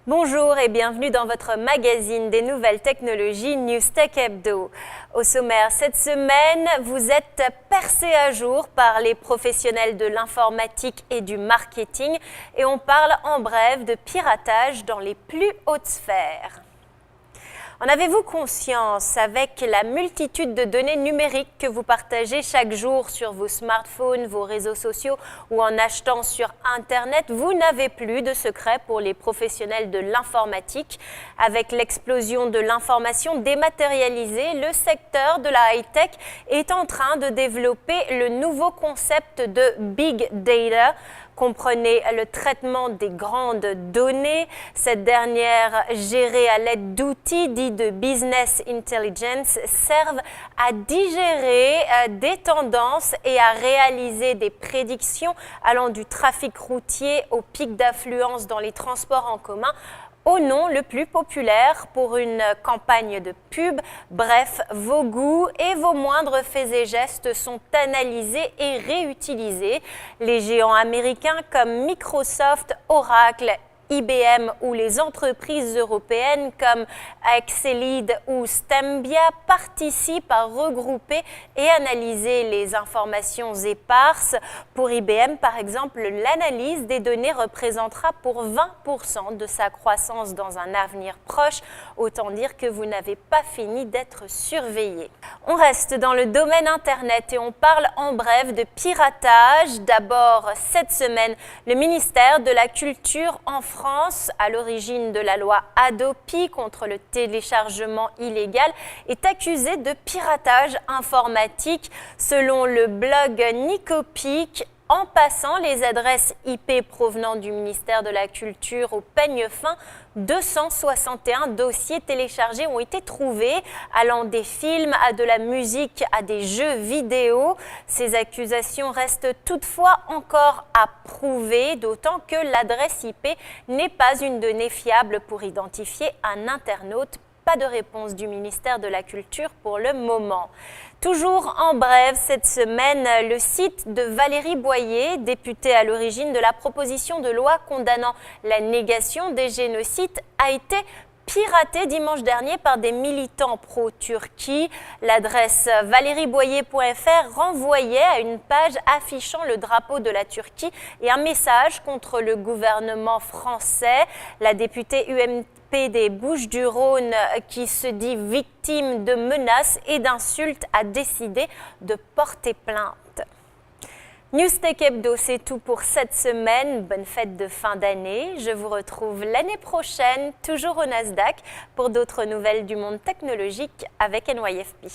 Bonjour et bienvenue dans votre magazine des nouvelles technologies Newstech Hebdo. Au sommaire cette semaine, vous êtes percé à jour par les professionnels de l'informatique et du marketing et on parle en bref de piratage dans les plus hautes sphères. En avez-vous conscience, avec la multitude de données numériques que vous partagez chaque jour sur vos smartphones, vos réseaux sociaux ou en achetant sur Internet, vous n'avez plus de secret pour les professionnels de l'informatique. Avec l'explosion de l'information dématérialisée, le secteur de la high-tech est en train de développer le nouveau concept de Big Data. Comprenez le traitement des grandes données, cette dernière gérée à l'aide d'outils dits de business intelligence servent à digérer des tendances et à réaliser des prédictions allant du trafic routier au pic d'affluence dans les transports en commun au nom le plus populaire pour une campagne de pub. Bref, vos goûts et vos moindres faits et gestes sont analysés et réutilisés. Les géants américains comme Microsoft, Oracle, IBM ou les entreprises européennes comme Excelid ou Stembia participent à regrouper et analyser les informations éparses. Pour IBM, par exemple, l'analyse des données représentera pour 20% de sa croissance dans un avenir proche. Autant dire que vous n'avez pas fini d'être surveillé. On reste dans le domaine Internet et on parle en bref de piratage. D'abord, cette semaine, le ministère de la Culture en France, à l'origine de la loi Hadopi contre le téléchargement illégal, est accusé de piratage informatique. Selon le blog Nicopic, en passant les adresses IP provenant du ministère de la Culture au peigne fin, 261 dossiers téléchargés ont été trouvés, allant des films à de la musique à des jeux vidéo. Ces accusations restent toutefois encore à prouver, d'autant que l'adresse IP n'est pas une donnée fiable pour identifier un internaute. Pas de réponse du ministère de la Culture pour le moment. Toujours en bref, cette semaine, le site de Valérie Boyer, députée à l'origine de la proposition de loi condamnant la négation des génocides, a été piraté dimanche dernier par des militants pro-Turquie. L'adresse valerieboyer.fr renvoyait à une page affichant le drapeau de la Turquie et un message contre le gouvernement français. La députée UMP des Bouches-du-Rhône, qui se dit victime de menaces et d'insultes, a décidé de porter plainte. Newstech Hebdo, c'est tout pour cette semaine. Bonne fête de fin d'année. Je vous retrouve l'année prochaine, toujours au Nasdaq, pour d'autres nouvelles du monde technologique avec NYFP.